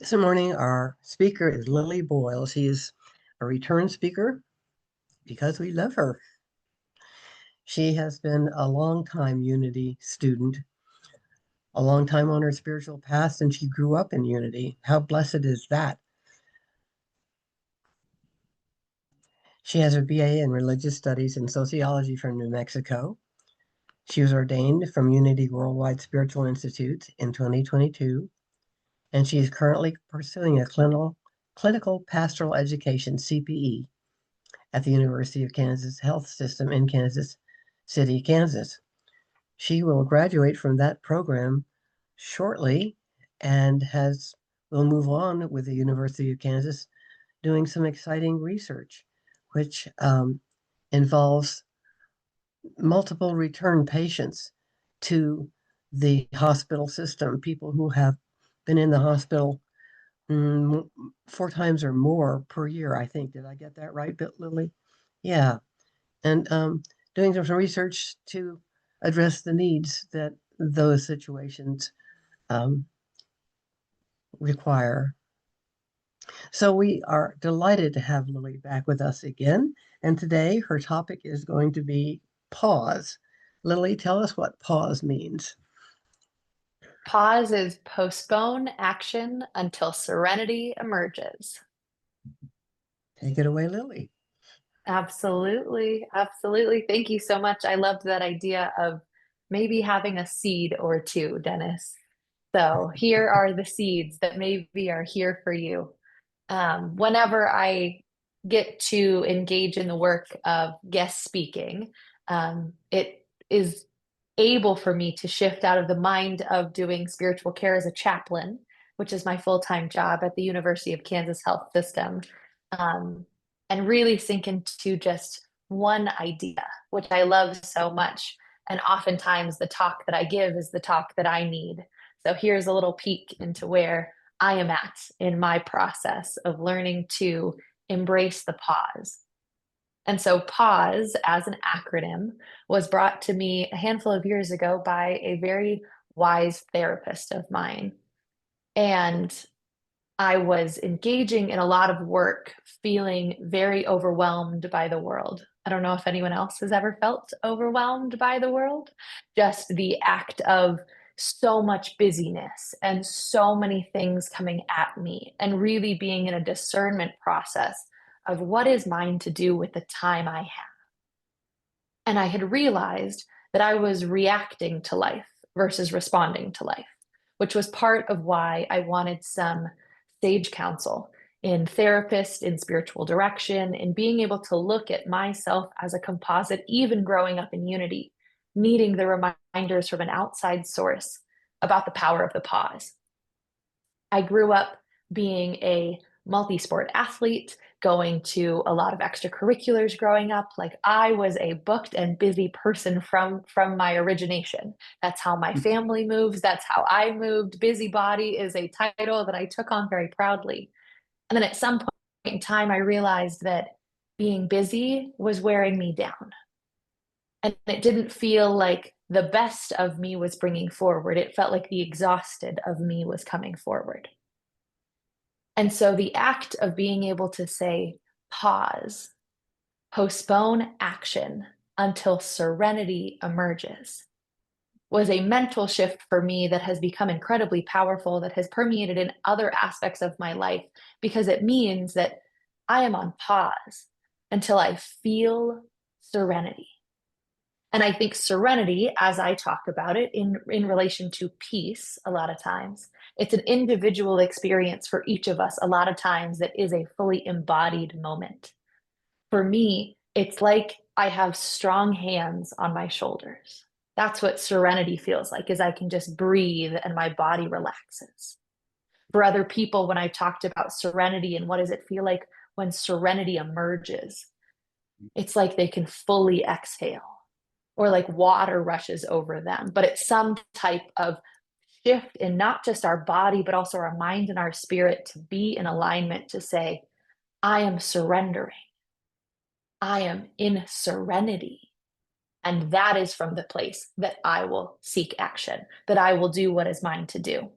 This morning, our speaker is Lily Boyles. She is a return speaker because we love her. She has been a long time Unity student, a long time on her spiritual path, and she grew up in Unity. How blessed is that? She has a BA in Religious Studies and Sociology from New Mexico. She was ordained from Unity Worldwide Spiritual Institute in 2022, and she is currently pursuing a clinical pastoral education CPE at the University of Kansas Health System in Kansas City, Kansas. She will graduate from that program shortly and will move on with the University of Kansas doing some exciting research, which involves multiple return patients to the hospital system, people who have been in the hospital 4 times or more per year, I think. Did I get that right, Lily? Yeah. And doing some research to address the needs that those situations um, require. So we are delighted to have Lily back with us again. And today her topic is going to be pause. Lily, tell us what pause means. Pause is postpone action until serenity emerges. Take it away, Lily. Absolutely. Absolutely. Thank you so much. I loved that idea of maybe having a seed or two, Dennis. So here are the seeds that maybe are here for you. Whenever I get to engage in the work of guest speaking, it is able for me to shift out of the mind of doing spiritual care as a chaplain, which is my full-time job at the University of Kansas Health System, um, and really sink into just one idea, which I love so much. And oftentimes the talk that I give is the talk that I need. So here's a little peek into where I am at in my process of learning to embrace the pause. And so, pause as an acronym was brought to me a handful of years ago by a very wise therapist of mine. And I was engaging in a lot of work, feeling very overwhelmed by the world. I don't know if anyone else has ever felt overwhelmed by the world. Just the act of so much busyness and so many things coming at me, and really being in a discernment process of what is mine to do with the time I have. And I had realized that I was reacting to life versus responding to life, which was part of why I wanted some sage counsel in therapist, in spiritual direction, in being able to look at myself as a composite, even growing up in Unity, needing the reminders from an outside source about the power of the pause. I grew up being a multi-sport athlete, going to a lot of extracurriculars growing up. Like, I was a booked and busy person from my origination. That's how my family moves. That's how I moved. Busybody is a title that I took on very proudly. And then at some point in time, I realized that being busy was wearing me down. And it didn't feel like the best of me was bringing forward. It felt like the exhausted of me was coming forward. And so the act of being able to say, pause, postpone action until serenity emerges, was a mental shift for me that has become incredibly powerful, that has permeated in other aspects of my life, because it means that I am on pause until I feel serenity. And I think serenity, as I talk about it in relation to peace, a lot of times, it's an individual experience for each of us. A lot of times that is a fully embodied moment. For me, it's like I have strong hands on my shoulders. That's what serenity feels like, is I can just breathe and my body relaxes. For other people, when I've talked about serenity and what does it feel like when serenity emerges, it's like they can fully exhale, or like water rushes over them. But it's some type of shift in not just our body, but also our mind and our spirit to be in alignment to say, I am surrendering. I am in serenity. And that is from the place that I will seek action, that I will do what is mine to do.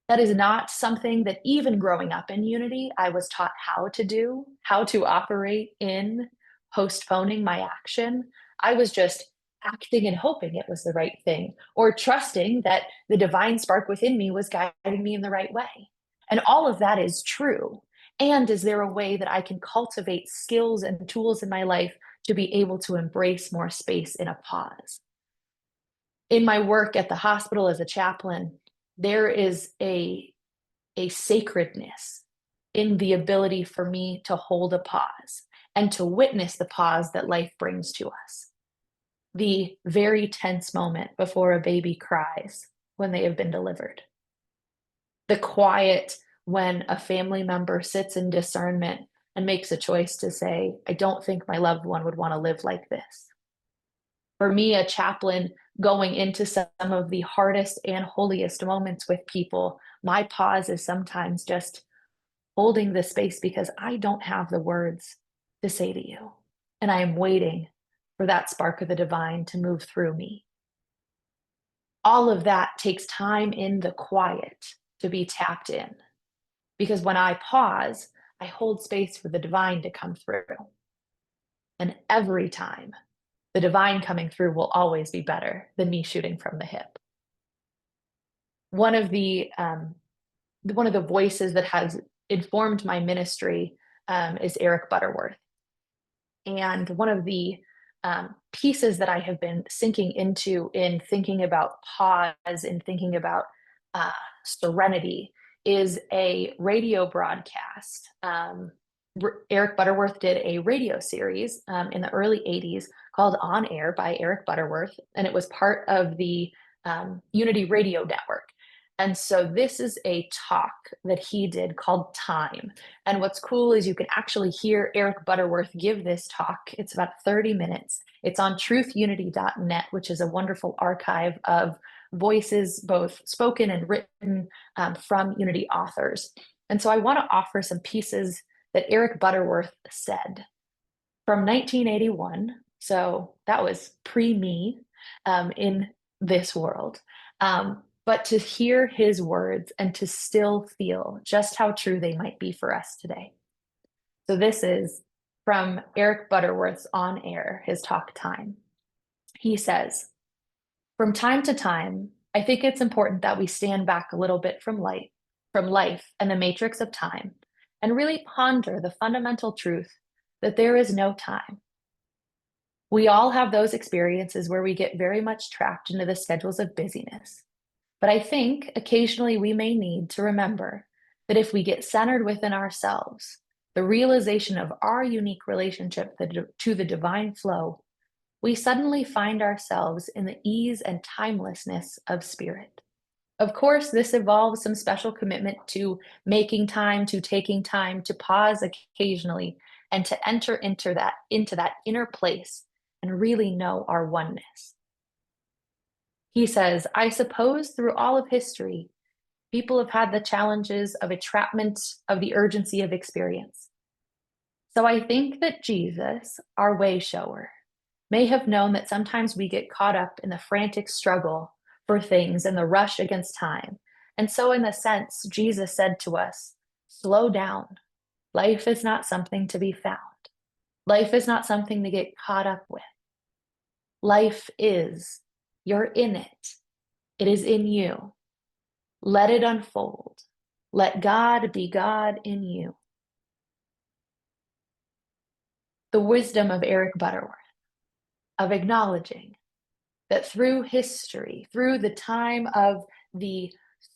That is not something that even growing up in Unity, I was taught how to do, how to operate in postponing my action. I was just acting and hoping it was the right thing, or trusting that the divine spark within me was guiding me in the right way. And all of that is true. And is there a way that I can cultivate skills and tools in my life to be able to embrace more space in a pause? In my work at the hospital as a chaplain, there is a sacredness in the ability for me to hold a pause and to witness the pause that life brings to us. The very tense moment before a baby cries when they have been delivered. The quiet when a family member sits in discernment and makes a choice to say, I don't think my loved one would want to live like this. For me, a chaplain going into some of the hardest and holiest moments with people, my pause is sometimes just holding the space because I don't have the words to say to you. And I am waiting for that spark of the divine to move through me. All of that takes time in the quiet to be tapped in. Because when I pause, I hold space for the divine to come through. And every time, the divine coming through will always be better than me shooting from the hip. One of the voices that has informed my ministry is Eric Butterworth. And one of the pieces that I have been sinking into in thinking about pause and thinking about uh, serenity is a radio broadcast. Eric Butterworth did a radio series in the early 80s called On Air by Eric Butterworth, and it was part of the Unity Radio Network. And so this is a talk that he did called Time. And what's cool is you can actually hear Eric Butterworth give this talk. It's about 30 minutes. It's on truthunity.net, which is a wonderful archive of voices, both spoken and written from Unity authors. And so I want to offer some pieces that Eric Butterworth said from 1981. So that was pre-me in this world. But to hear his words and to still feel just how true they might be for us today. So this is from Eric Butterworth's On Air, his talk Time. He says, from time to time, I think it's important that we stand back a little bit from life and the matrix of time, and really ponder the fundamental truth that there is no time. We all have those experiences where we get very much trapped into the schedules of busyness. But I think occasionally we may need to remember that if we get centered within ourselves, the realization of our unique relationship to the divine flow, we suddenly find ourselves in the ease and timelessness of spirit. Of course, this involves some special commitment to making time, to taking time, to pause occasionally, and to enter into that inner place and really know our oneness. He says, I suppose through all of history, people have had the challenges of entrapment of the urgency of experience. So I think that Jesus, our way shower, may have known that sometimes we get caught up in the frantic struggle for things and the rush against time. And so, in a sense, Jesus said to us, slow down. Life is not something to be found. Life is not something to get caught up with. Life is, you're in it. It is in you. Let it unfold. Let God be God in you. The wisdom of Eric Butterworth, of acknowledging that through history, through the time of the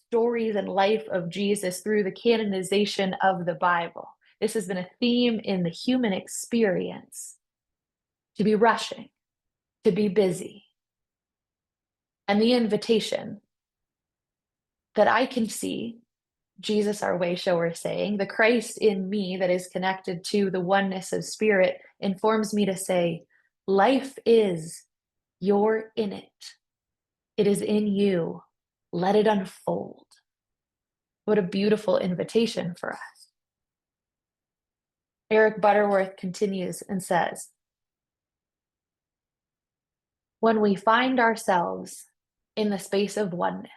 stories and life of Jesus, through the canonization of the Bible, this has been a theme in the human experience to be rushing, to be busy. And the invitation that I can see Jesus, our way shower, saying, the Christ in me that is connected to the oneness of spirit informs me to say, life is, you're in it. It is in you. Let it unfold. What a beautiful invitation for us. Eric Butterworth continues and says, when we find ourselves in the space of oneness,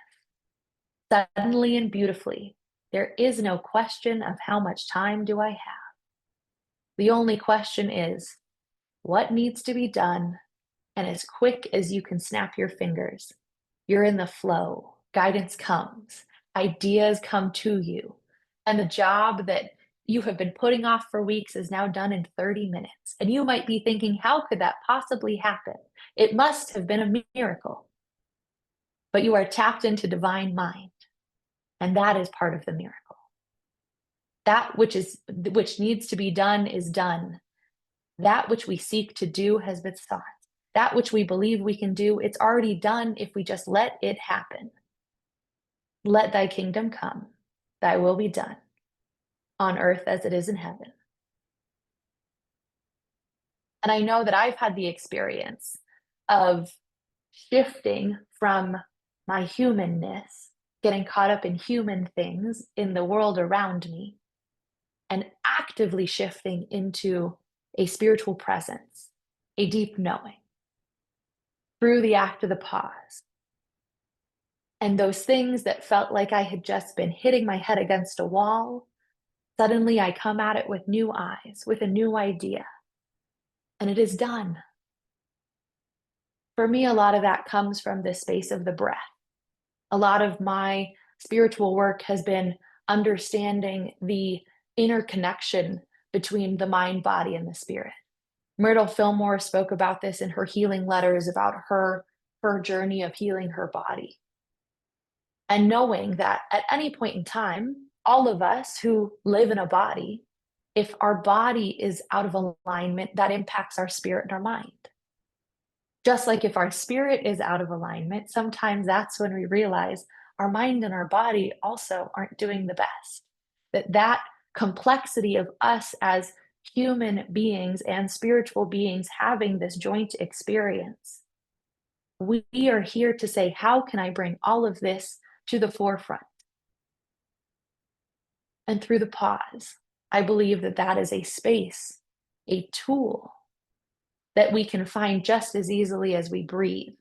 Suddenly and beautifully, there is no question of how much time do I have. The only question is, what needs to be done? And as quick as you can snap your fingers, you're in the flow. Guidance comes, ideas come to you, and the job that you have been putting off for weeks is now done in 30 minutes. And you might be thinking, how could that possibly happen? It must have been a miracle. But you are tapped into divine mind, and that is part of the miracle. That which needs to be done is done. That which we seek to do has been sought. That which we believe we can do, it's already done if we just let it happen. Let thy kingdom come, thy will be done, on earth as it is in heaven. And I know that I've had the experience of shifting from my humanness, getting caught up in human things in the world around me, and actively shifting into a spiritual presence, a deep knowing through the act of the pause. And those things that felt like I had just been hitting my head against a wall, suddenly I come at it with new eyes, with a new idea, and it is done. For me, a lot of that comes from the space of the breath. A lot of my spiritual work has been understanding the interconnection between the mind, body, and the spirit. Myrtle Fillmore spoke about this in her healing letters about her journey of healing her body. And knowing that at any point in time, all of us who live in a body, if our body is out of alignment, that impacts our spirit and our mind. Just like if our spirit is out of alignment, sometimes that's when we realize our mind and our body also aren't doing the best. That complexity of us as human beings and spiritual beings having this joint experience, we are here to say, how can I bring all of this to the forefront? And through the pause, I believe that that is a space, a tool that we can find just as easily as we breathe.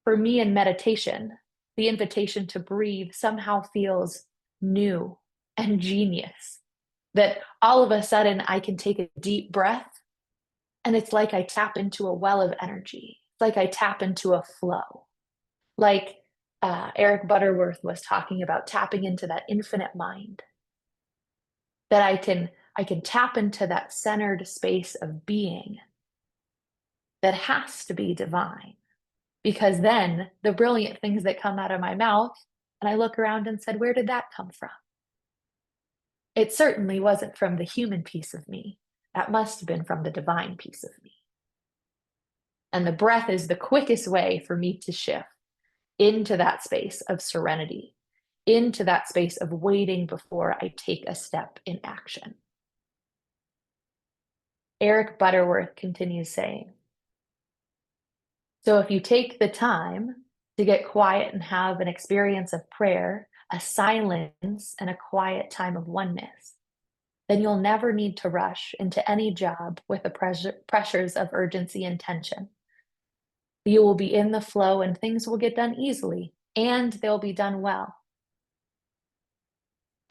For me in meditation, the invitation to breathe somehow feels new and genius. That all of a sudden I can take a deep breath and it's like I tap into a well of energy. It's like I tap into a flow. Like Eric Butterworth was talking about tapping into that infinite mind. That I can tap into that centered space of being that has to be divine. Because then the brilliant things that come out of my mouth, and I look around and said, where did that come from? It certainly wasn't from the human piece of me. That must have been from the divine piece of me. And the breath is the quickest way for me to shift into that space of serenity, into that space of waiting before I take a step in action. Eric Butterworth continues saying, so if you take the time to get quiet and have an experience of prayer, a silence and a quiet time of oneness, then you'll never need to rush into any job with the pressures of urgency and tension. You will be in the flow and things will get done easily and they'll be done well.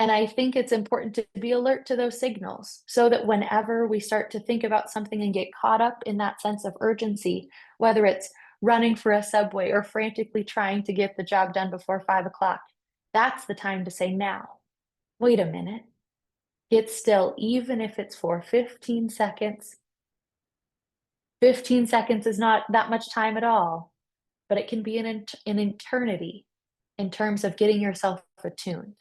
And I think it's important to be alert to those signals so that whenever we start to think about something and get caught up in that sense of urgency, whether it's running for a subway or frantically trying to get the job done before 5 o'clock, that's the time to say, now, wait a minute, get still, even if it's for 15 seconds. 15 seconds is not that much time at all, but it can be an eternity in terms of getting yourself attuned.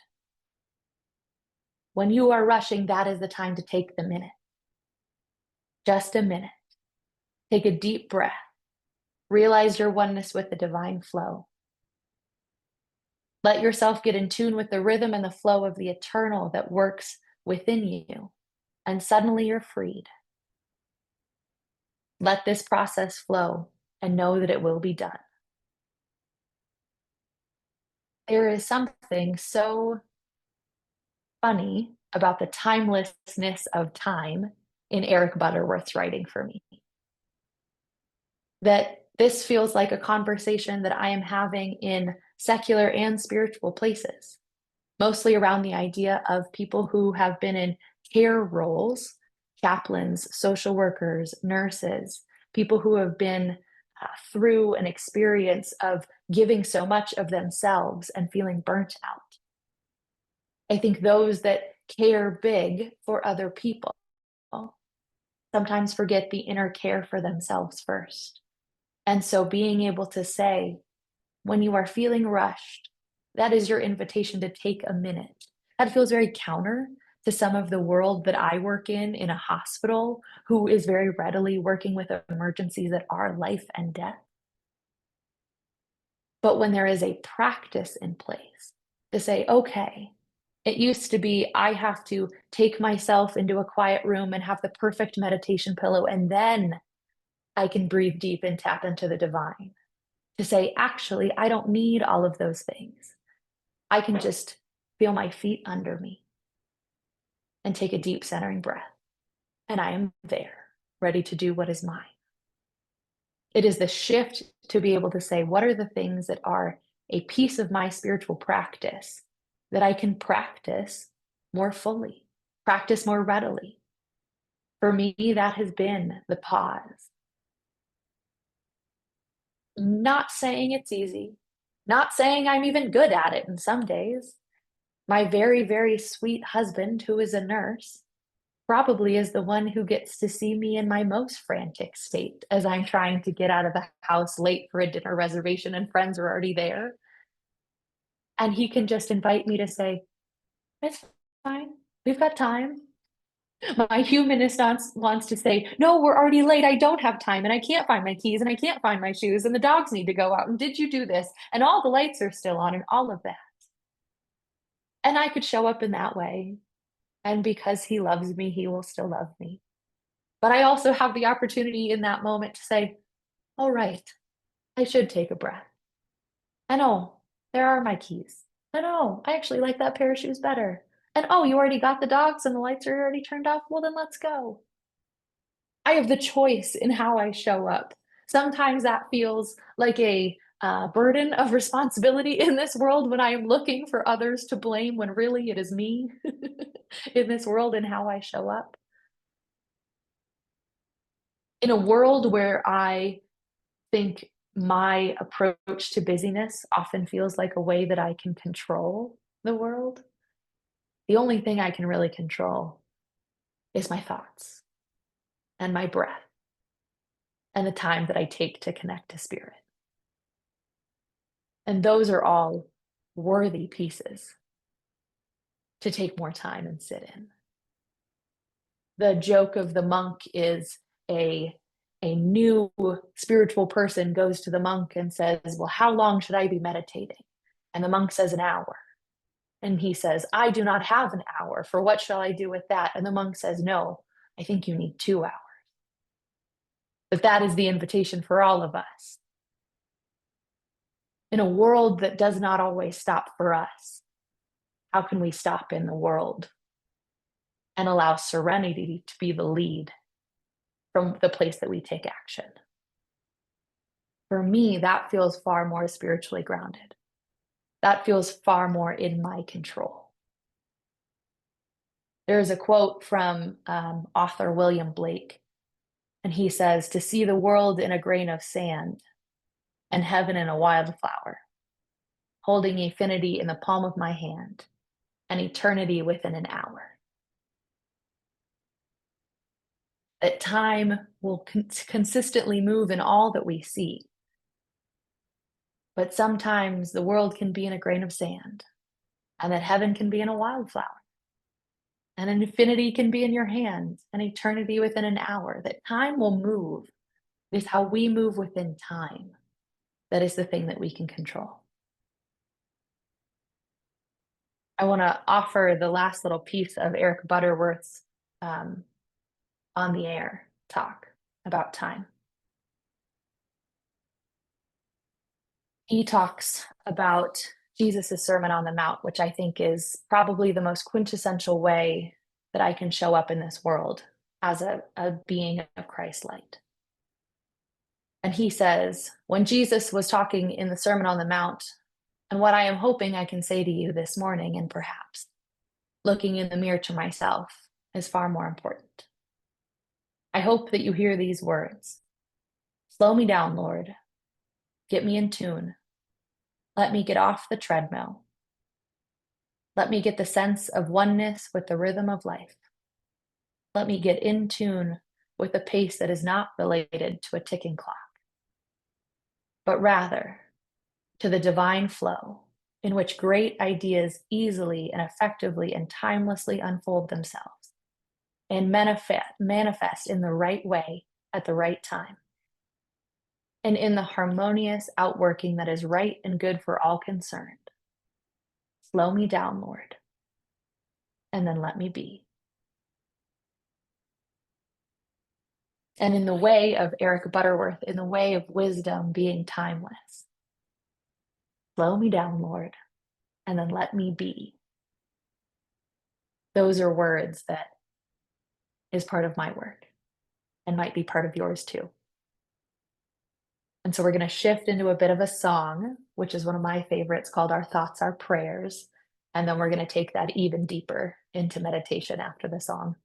When you are rushing, that is the time to take the minute. Just a minute. Take a deep breath. Realize your oneness with the divine flow. Let yourself get in tune with the rhythm and the flow of the eternal that works within you, and suddenly you're freed. Let this process flow and know that it will be done. There is something so funny about the timelessness of time in Eric Butterworth's writing for me. That this feels like a conversation that I am having in secular and spiritual places, mostly around the idea of people who have been in care roles, chaplains, social workers, nurses, people who have been through an experience of giving so much of themselves and feeling burnt out. I think those that care big for other people sometimes forget the inner care for themselves first. And so being able to say, when you are feeling rushed, that is your invitation to take a minute. That feels very counter to some of the world that I work in a hospital, who is very readily working with emergencies that are life and death. But when there is a practice in place to say, okay, it used to be I have to take myself into a quiet room and have the perfect meditation pillow, and then I can breathe deep and tap into the divine. To say, actually, I don't need all of those things. I can just feel my feet under me and take a deep centering breath. And I am there, ready to do what is mine. It is the shift to be able to say, what are the things that are a piece of my spiritual practice that I can practice more fully, practice more readily? For me, that has been the pause. Not saying it's easy, not saying I'm even good at it in some days. My very, very sweet husband, who is a nurse, probably is the one who gets to see me in my most frantic state as I'm trying to get out of the house late for a dinner reservation and friends are already there. And he can just invite me to say, it's fine, we've got time. My humanist wants to say, no, we're already late. I don't have time and I can't find my keys and I can't find my shoes and the dogs need to go out. And did you do this? And all the lights are still on and all of that. And I could show up in that way. And because he loves me, he will still love me. But I also have the opportunity in that moment to say, all right, I should take a breath. And oh, there are my keys. And oh, I actually like that pair of shoes better. And oh, you already got the dogs and the lights are already turned off. Well, then let's go. I have the choice in how I show up. Sometimes that feels like a burden of responsibility in this world when I am looking for others to blame when really it is me in this world and how I show up. In a world where I think my approach to busyness often feels like a way that I can control the world, the only thing I can really control is my thoughts and my breath and the time that I take to connect to spirit. And those are all worthy pieces to take more time and sit in. The joke of the monk is a new spiritual person goes to the monk and says, well, how long should I be meditating? And the monk says, an hour. And he says, I do not have an hour. For what shall I do with that? And the monk says, no, I think you need 2 hours. But that is the invitation for all of us. In a world that does not always stop for us, how can we stop in the world and allow serenity to be the lead from the place that we take action? For me, that feels far more spiritually grounded. That feels far more in my control. There's a quote from author William Blake, and he says, to see the world in a grain of sand and heaven in a wildflower, holding infinity in the palm of my hand and eternity within an hour. That time will consistently move in all that we see. But sometimes the world can be in a grain of sand, and that heaven can be in a wildflower, and an infinity can be in your hand, and eternity within an hour. That time will move. It is how we move within time that is the thing that we can control. I want to offer the last little piece of Eric Butterworth's On the Air talk about time. He talks about Jesus' Sermon on the Mount, which I think is probably the most quintessential way that I can show up in this world as a being of Christ's light. And he says, when Jesus was talking in the Sermon on the Mount And what I am hoping I can say to you this morning, and perhaps looking in the mirror to myself, is far more important. I hope that you hear these words: slow me down, Lord. Get me in tune. Let me get off the treadmill. Let me get the sense of oneness with the rhythm of life. Let me get in tune with a pace that is not related to a ticking clock, but rather to the divine flow in which great ideas easily and effectively and timelessly unfold themselves and manifest in the right way at the right time, and in the harmonious outworking that is right and good for all concerned. Slow me down, Lord, and then let me be. And in the way of Eric Butterworth, in the way of wisdom being timeless, slow me down, Lord, and then let me be. Those are words that is part of my work and might be part of yours too. And so we're going to shift into a bit of a song, which is one of my favorites, called Our Thoughts, Our Prayers. And then we're going to take that even deeper into meditation after the song.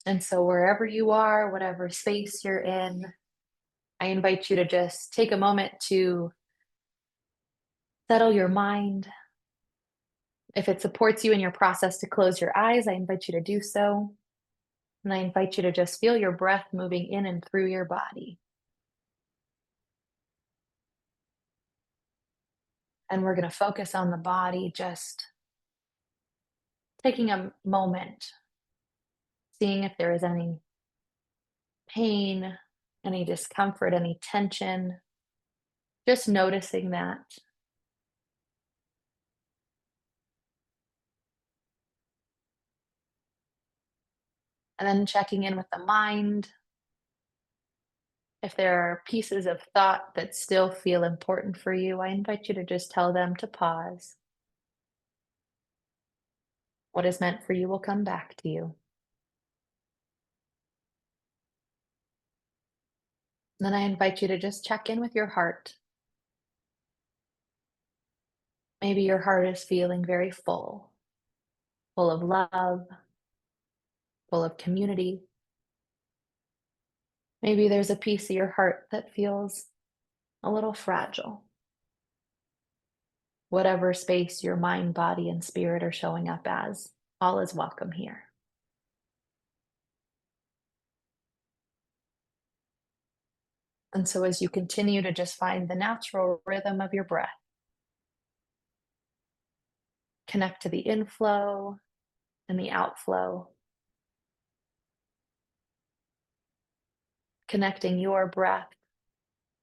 And so wherever you are, whatever space you're in, I invite you to just take a moment to settle your mind. If it supports you in your process to close your eyes, I invite you to do so. And I invite you to just feel your breath moving in and through your body. And we're going to focus on the body, just taking a moment, seeing if there is any pain, any discomfort, any tension, just noticing that. And then checking in with the mind. If there are pieces of thought that still feel important for you, I invite you to just tell them to pause. What is meant for you will come back to you. And then I invite you to just check in with your heart. Maybe your heart is feeling very full, full of love, full of community. Maybe there's a piece of your heart that feels a little fragile. Whatever space your mind, body, and spirit are showing up as, all is welcome here. And so as you continue to just find the natural rhythm of your breath, connect to the inflow and the outflow, connecting your breath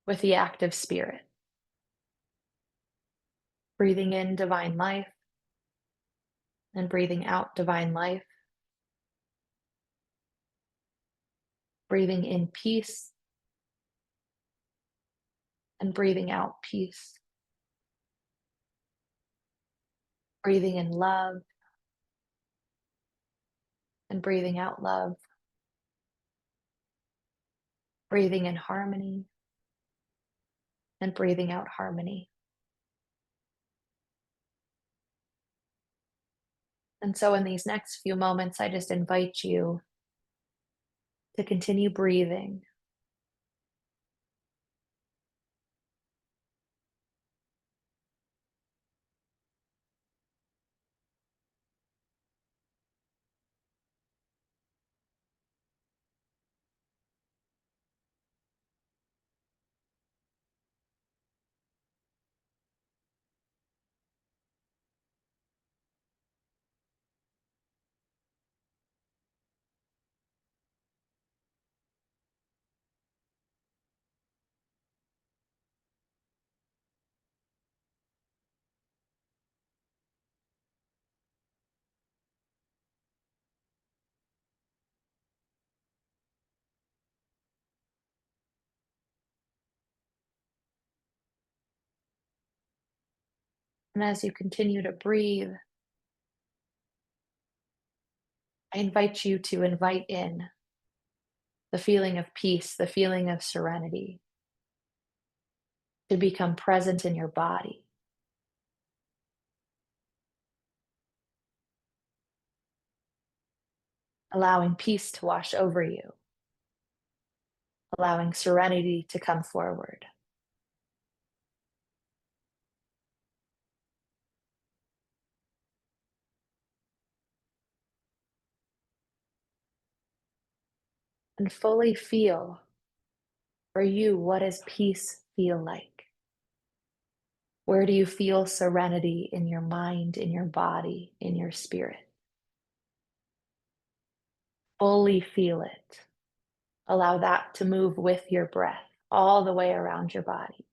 with the active spirit. Breathing in divine life and breathing out divine life. Breathing in peace and breathing out peace. Breathing in love and breathing out love. Breathing in harmony and breathing out harmony. And so in these next few moments, I just invite you to continue breathing. And as you continue to breathe, I invite you to invite in the feeling of peace, the feeling of serenity to become present in your body. Allowing peace to wash over you, allowing serenity to come forward. And fully feel for you, what does peace feel like? Where do you feel serenity in your mind, in your body, in your spirit? Fully feel it. Allow that to move with your breath all the way around your body.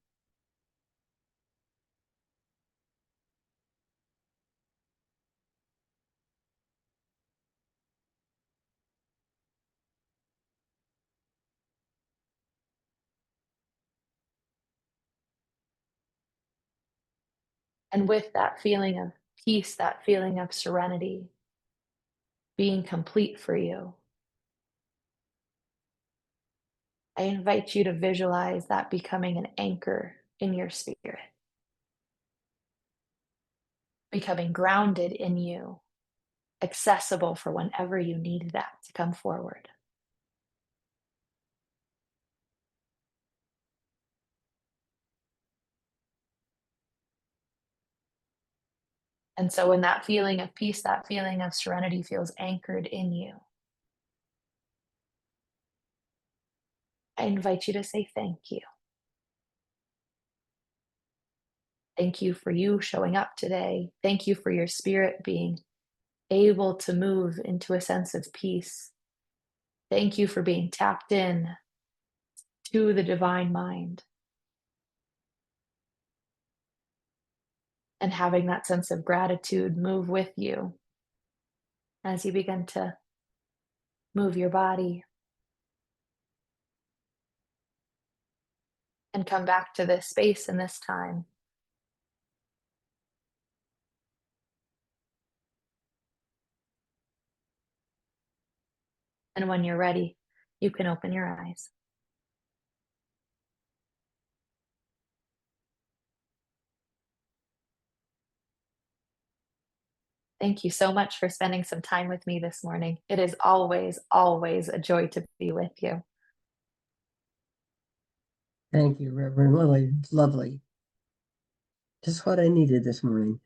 And with that feeling of peace, that feeling of serenity being complete for you, I invite you to visualize that becoming an anchor in your spirit, becoming grounded in you, accessible for whenever you need that to come forward. And so when that feeling of peace, that feeling of serenity feels anchored in you, I invite you to say thank you. Thank you for you showing up today. Thank you for your spirit being able to move into a sense of peace. Thank you for being tapped in to the divine mind and having that sense of gratitude move with you as you begin to move your body and come back to this space and this time. And when you're ready, you can open your eyes. Thank you so much for spending some time with me this morning. It is always, always a joy to be with you. Thank you, Reverend Lily. Lovely. Just what I needed this morning.